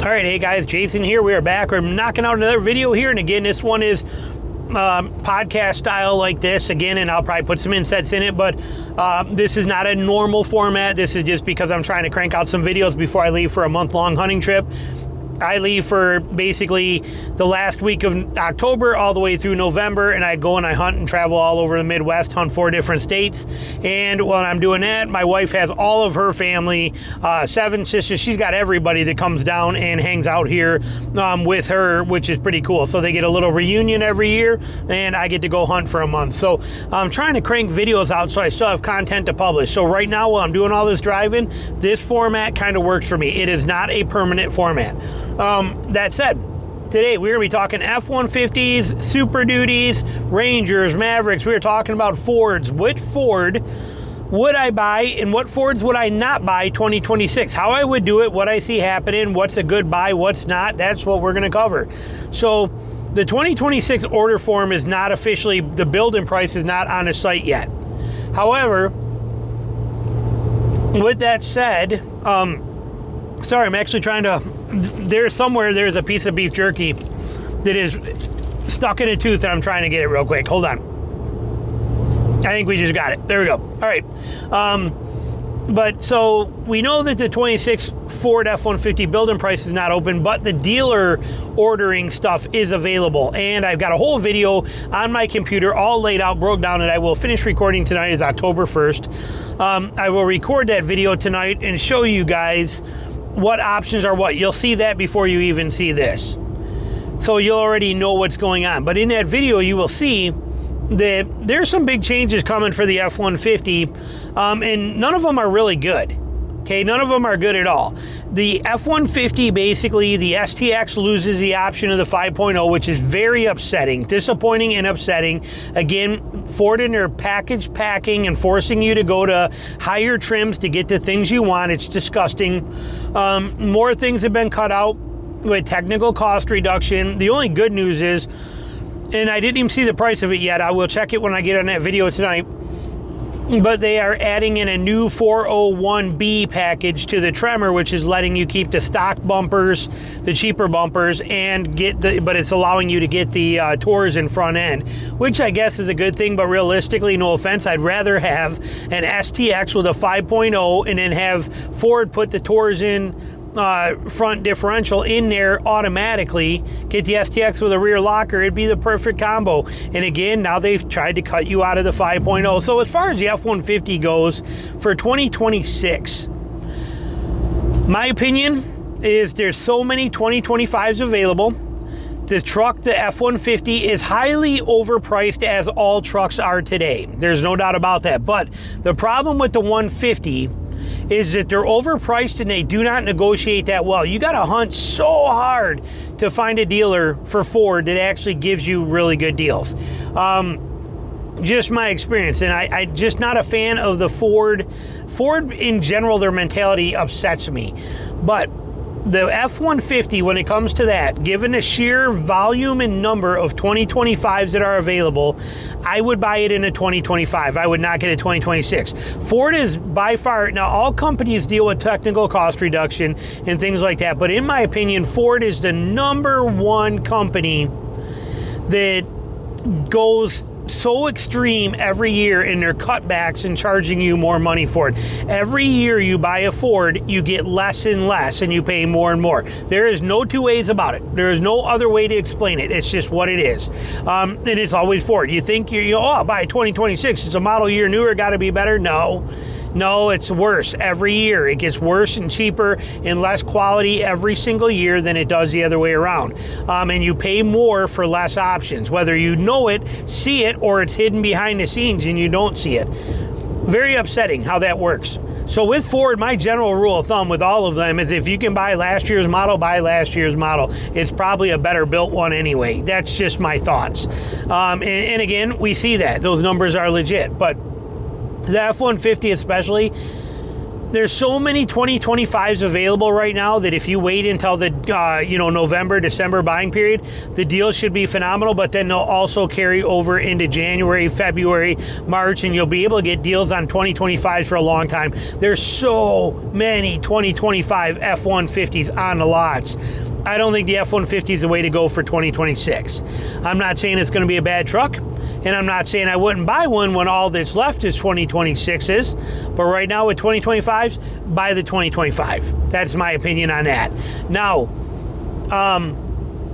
All right, hey guys, Jason here. We are back. We're knocking out another video here, and again, this one is podcast style like this again, and I'll probably put some insets in it, but this is not a normal format. This is just because I'm trying to crank out some videos before I leave for a month-long hunting trip. I leave for basically the last week of October all the way through November, and I go and I hunt and travel all over the Midwest, hunt 4 different states. And when I'm doing that, my wife has all of her family, 7 sisters. She's got everybody that comes down and hangs out here with her, which is pretty cool. So they get a little reunion every year, and I get to go hunt for a month. So I'm trying to crank videos out so I still have content to publish. So right now, while I'm doing all this driving, this format kind of works for me. It is not a permanent format. That said, today we're going to be talking F-150s, Super Duties, Rangers, Mavericks. We're talking about Fords. Which Ford would I buy and what Fords would I not buy 2026? How I would do it, what I see happening, what's a good buy, what's not. That's what we're going to cover. So the 2026 order form is not officially, the build-in price is not on the site yet. However, with that said, sorry, I'm actually trying to, there's a piece of beef jerky that is stuck in a tooth and I'm trying to get it real quick. Hold on. I think we just got it. There we go. All right. But so we know that the 26 Ford F-150 build-in price is not open, but the dealer ordering stuff is available. And I've got a whole video on my computer all laid out, broke down, and I will finish recording tonight. Is October 1st. I will record that video tonight and show you guys what options are what. You'll see that before you even see this. So you'll already know what's going on. But in that video, you will see that there's some big changes coming for the F-150, and none of them are really good. Okay, none of them are good at all. The F-150, basically, the STX loses the option of the 5.0, which is very upsetting, disappointing and upsetting. Again, Ford in their package packing and forcing you to go to higher trims to get the things you want. It's disgusting. More things have been cut out with technical cost reduction. The only good news is, and I didn't even see the price of it yet. I will check it when I get on that video tonight. But they are adding in a new 401B package to the Tremor, which is letting you keep the stock bumpers, the cheaper bumpers, and but it's allowing you to get the Tours in front end, which I guess is a good thing. But realistically, no offense, I'd rather have an STX with a 5.0 and then have Ford put the Tours in front differential in there automatically, get the STX with a rear locker. It'd be the perfect combo. And again, now they've tried to cut you out of the 5.0. So as far as the F-150 goes for 2026, my opinion is there's so many 2025s available. The truck, the F-150, is highly overpriced, as all trucks are today. There's no doubt about that. But the problem with the 150 is that they're overpriced and they do not negotiate that well. You got to hunt so hard to find a dealer for Ford that actually gives you really good deals. Just my experience, and I'm just not a fan of the Ford. Ford in general, their mentality upsets me. But the F-150, when it comes to that, given the sheer volume and number of 2025s that are available, I would buy it in a 2025. I would not get a 2026. Ford is by far, now all companies deal with technical cost reduction and things like that, but in my opinion, Ford is the #1 company that goes so extreme every year in their cutbacks and charging you more money for it. Every year you buy a Ford, you get less and less and you pay more and more. There is no two ways about it. There is no other way to explain it. It's just what it is. And it's always Ford. You think I'll buy a 2026. It's a model year newer, got to be better. No, it's worse every year. It gets worse and cheaper and less quality every single year than it does the other way around. And you pay more for less options, whether you know it, see it, or it's hidden behind the scenes and you don't see it. Very upsetting how that works. So with Ford, my general rule of thumb with all of them is if you can buy last year's model, buy last year's model. It's probably a better built one anyway. That's just my thoughts. And again, we see that. Those numbers are legit. But the F-150 especially, There's so many 2025s available right now that if you wait until the November, December buying period, the deals should be phenomenal, but then they'll also carry over into January, February, March, and you'll be able to get deals on 2025s for a long time. There's so many 2025 F-150s on the lots. I don't think the F-150 is the way to go for 2026. I'm not saying it's going to be a bad truck, and I'm not saying I wouldn't buy one when all that's left is 2026s, but right now with 2025s, buy the 2025. That's my opinion on that. Now,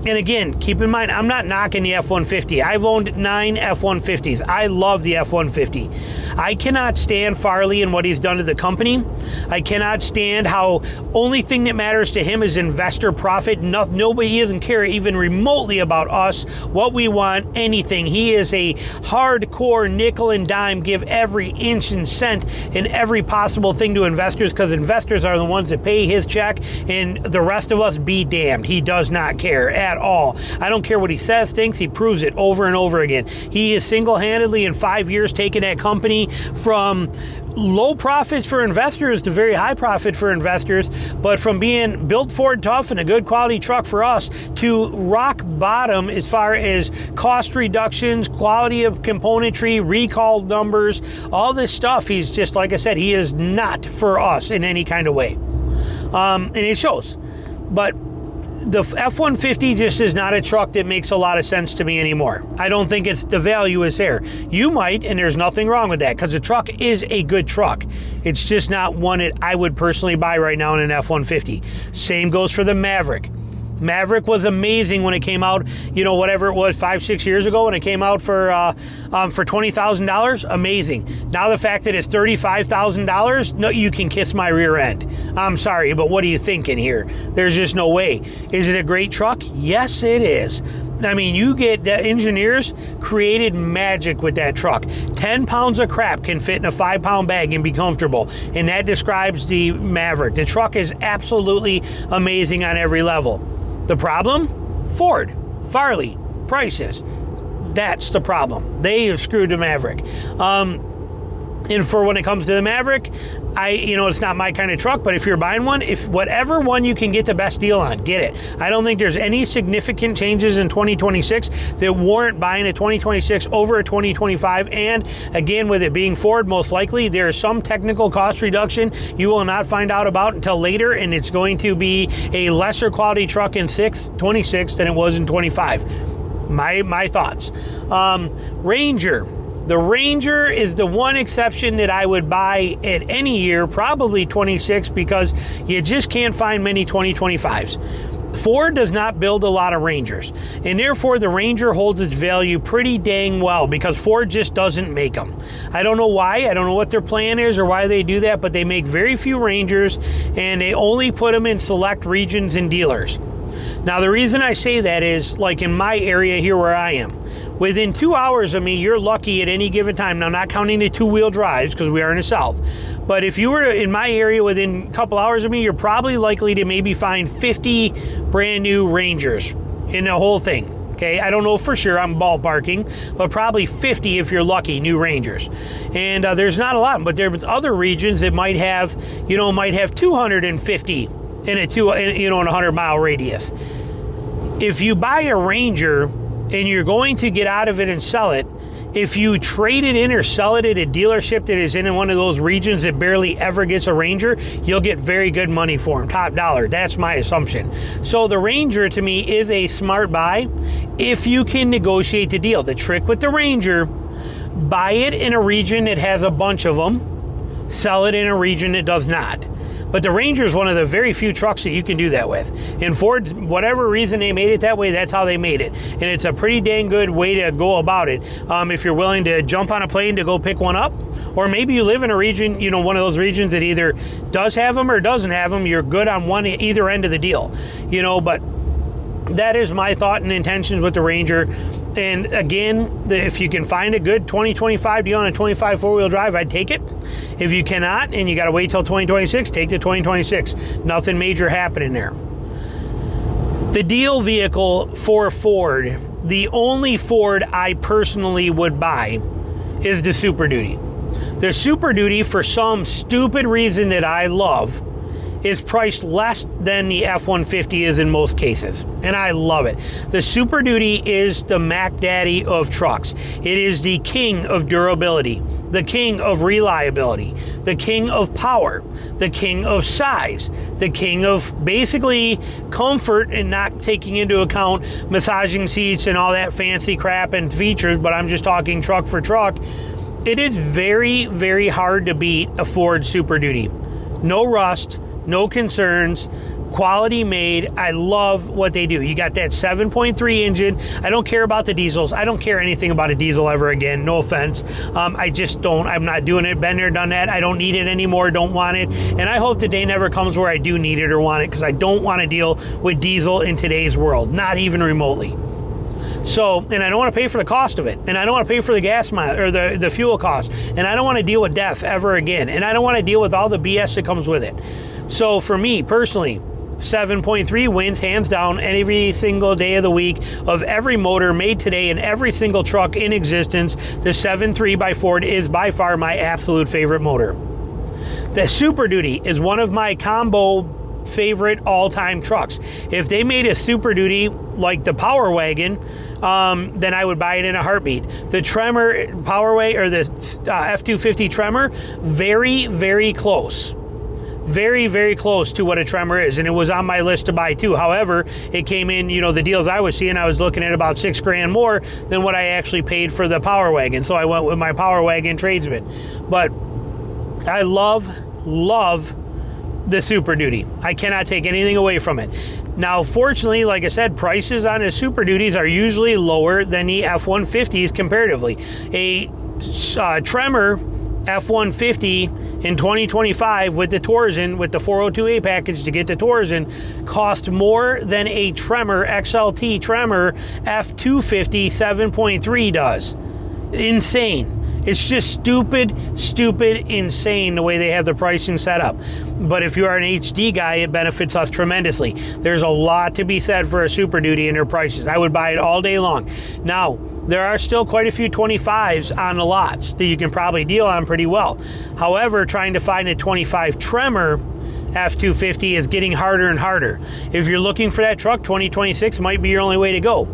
and again, keep in mind, I'm not knocking the F-150. I've owned 9 F-150s. I love the F-150. I cannot stand Farley and what he's done to the company. I cannot stand how only thing that matters to him is investor profit. Nobody doesn't care even remotely about us, what we want, anything. He is a hardcore nickel and dime, give every inch and cent and every possible thing to investors, because investors are the ones that pay his check, and the rest of us be damned. He does not care at all. I don't care what he says, thinks, he proves it over and over again. He is single-handedly in 5 years taken that company from low profits for investors to very high profit for investors, but from being built Ford tough and a good quality truck for us to rock bottom as far as cost reductions, quality of componentry, recall numbers, all this stuff. He's just, like I said, he is not for us in any kind of way. And it shows. But the F-150 just is not a truck that makes a lot of sense to me anymore. I don't think the value is there. You might, and there's nothing wrong with that, because the truck is a good truck. It's just not one that I would personally buy right now in an F-150. Same goes for the Maverick. Maverick was amazing when it came out, whatever it was, 5-6 years ago when it came out for $20,000. Amazing. Now the fact that it's $35,000, no, you can kiss my rear end. I'm sorry, but what are you thinking here? There's just no way. Is it a great truck? Yes, it is. I mean, the engineers created magic with that truck. 10 pounds of crap can fit in a 5-pound bag and be comfortable. And that describes the Maverick. The truck is absolutely amazing on every level. The problem? Ford, Farley, prices. That's the problem. They have screwed the Maverick. And for when it comes to the Maverick, it's not my kind of truck, but if you're buying one, whatever one you can get the best deal on, get it. I don't think there's any significant changes in 2026 that warrant buying a 2026 over a 2025. And again, with it being Ford, most likely there's some technical cost reduction you will not find out about until later, and it's going to be a lesser quality truck in 26 than it was in 25. My thoughts. Ranger. The Ranger is the one exception that I would buy at any year, probably 26, because you just can't find many 2025s. Ford does not build a lot of Rangers, and therefore the Ranger holds its value pretty dang well because Ford just doesn't make them. I don't know why. I don't know what their plan is or why they do that, but they make very few Rangers, and they only put them in select regions and dealers. Now, the reason I say that is, like in my area here where I am, within 2 hours of me, you're lucky at any given time. Now, not counting the two-wheel drives because we are in the South. But if you were in my area within a couple hours of me, you're probably likely to maybe find 50 brand new Rangers in the whole thing. Okay, I don't know for sure, I'm ballparking, but probably 50 if you're lucky, new Rangers. And there's not a lot, but there's other regions that might have 250 in a 100-mile radius. If you buy a Ranger and you're going to get out of it and sell it, if you trade it in or sell it at a dealership that is in one of those regions that barely ever gets a Ranger, you'll get very good money for them, top dollar. That's my assumption. So the Ranger, to me, is a smart buy if you can negotiate the deal. The trick with the Ranger, buy it in a region that has a bunch of them, sell it in a region that does not. But the Ranger is one of the very few trucks that you can do that with. And Ford, whatever reason they made it that way, that's how they made it. And it's a pretty dang good way to go about it. If you're willing to jump on a plane to go pick one up, or maybe you live in a region, one of those regions that either does have them or doesn't have them, you're good on either end of the deal. But that is my thought and intentions with the Ranger. And again, if you can find a good 2025 deal on a 25 four-wheel drive, I'd take it. If you cannot, and you got to wait till 2026, take the 2026. Nothing major happening there. The deal vehicle for Ford, the only Ford I personally would buy is the Super Duty. The Super Duty, for some stupid reason that I love, is priced less than the F-150 is in most cases, and I love it. The Super Duty is the Mac Daddy of trucks. It is the king of durability, the king of reliability, the king of power, the king of size, the king of basically comfort and not taking into account massaging seats and all that fancy crap and features, but I'm just talking truck for truck. It is very, very hard to beat a Ford Super Duty. No rust, no concerns, quality made. I love what they do. You got that 7.3 engine. I don't care about the diesels. I don't care anything about a diesel ever again. No offense. I just don't. I'm not doing it. Been there, done that. I don't need it anymore. Don't want it. And I hope the day never comes where I do need it or want it, because I don't want to deal with diesel in today's world. Not even remotely. So, and I don't want to pay for the cost of it, and I don't want to pay for the gas mile or the fuel cost, and I don't want to deal with DEF ever again, and I don't want to deal with all the BS that comes with it. So for me personally, 7.3 wins hands down every single day of the week of every motor made today in every single truck in existence. The 7.3 by Ford is by far my absolute favorite motor. The Super Duty is one of my combo favorite all-time trucks. If they made a Super Duty like the Power Wagon, then I would buy it in a heartbeat. The Tremor Power Wagon, or the F-250 Tremor, very, very close. Very, very close to what a Tremor is, and it was on my list to buy too. However, it came in, the deals I was seeing, I was looking at about $6,000 more than what I actually paid for the Power Wagon, so I went with my Power Wagon tradesman. But I love the Super Duty. I cannot take anything away from it. Now, fortunately, like I said, prices on the Super Duties are usually lower than the F-150s comparatively. A Tremor F-150 in 2025 with the Torsen, with the 402A package to get the Torsen, cost more than a Tremor XLT Tremor F-250 7.3 does. Insane. It's just stupid, insane the way they have the pricing set up. But if you are an HD guy, it benefits us tremendously. There's a lot to be said for a Super Duty and their prices. I would buy it all day long. Now, there are still quite a few 25s on the lots that you can probably deal on pretty well. However, trying to find a 25 Tremor F-250 is getting harder and harder. If you're looking for that truck, 2026 might be your only way to go.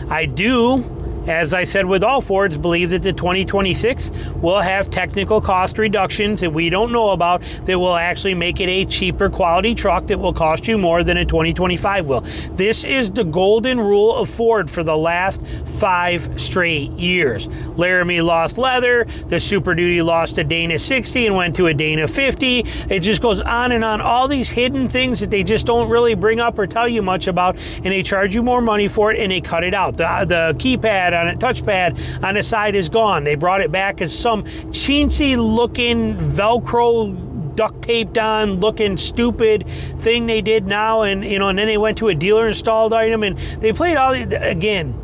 I do, as I said with all Fords, believe that the 2026 will have technical cost reductions that we don't know about that will actually make it a cheaper quality truck that will cost you more than a 2025 will. This is the golden rule of Ford for the last 5 straight years. Laramie lost leather, the Super Duty lost a Dana 60 and went to a Dana 50. It just goes on and on. All these hidden things that they just don't really bring up or tell you much about, and they charge you more money for it, and they cut it out. The keypad on it, touchpad on the side is gone. They brought it back as some chintzy looking Velcro duct taped on looking stupid thing they did now, and and then they went to a dealer installed item, and they played all again.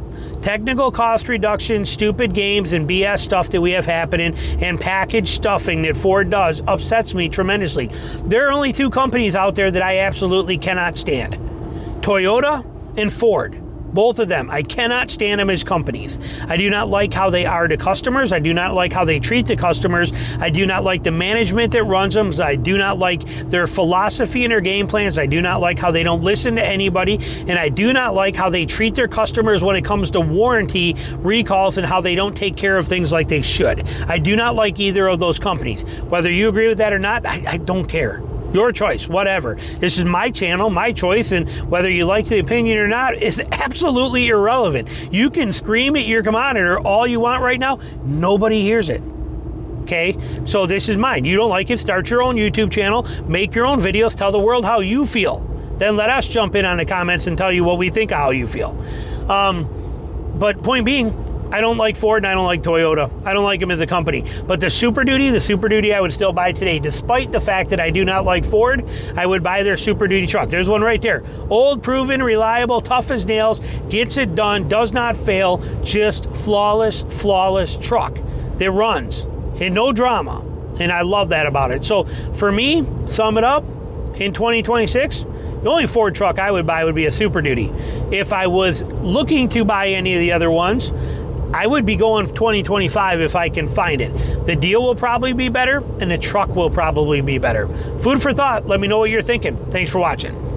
Technical cost reduction, stupid games, and BS stuff that we have happening, and package stuffing that Ford does upsets me tremendously. There are only 2 companies out there that I absolutely cannot stand: Toyota and Ford. Both of them. I cannot stand them as companies. I do not like how they are to customers. I do not like how they treat the customers. I do not like the management that runs them. I do not like their philosophy and their game plans. I do not like how they don't listen to anybody. And I do not like how they treat their customers when it comes to warranty, recalls, and how they don't take care of things like they should. I do not like either of those companies. Whether you agree with that or not, I don't care. Your choice, whatever. This is my channel, my choice, and whether you like the opinion or not is absolutely irrelevant. You can scream at your monitor all you want right now. Nobody hears it. Okay? So this is mine. You don't like it, start your own YouTube channel, make your own videos, tell the world how you feel. Then let us jump in on the comments and tell you what we think of how you feel. But point being, I don't like Ford and I don't like Toyota. I don't like them as a company. But the Super Duty I would still buy today. Despite the fact that I do not like Ford, I would buy their Super Duty truck. There's one right there. Old, proven, reliable, tough as nails, gets it done, does not fail, just flawless truck that runs and no drama. And I love that about it. So for me, sum it up, in 2026, the only Ford truck I would buy would be a Super Duty. If I was looking to buy any of the other ones, I would be going 2025 if I can find it. The deal will probably be better, and the truck will probably be better. Food for thought. Let me know what you're thinking. Thanks for watching.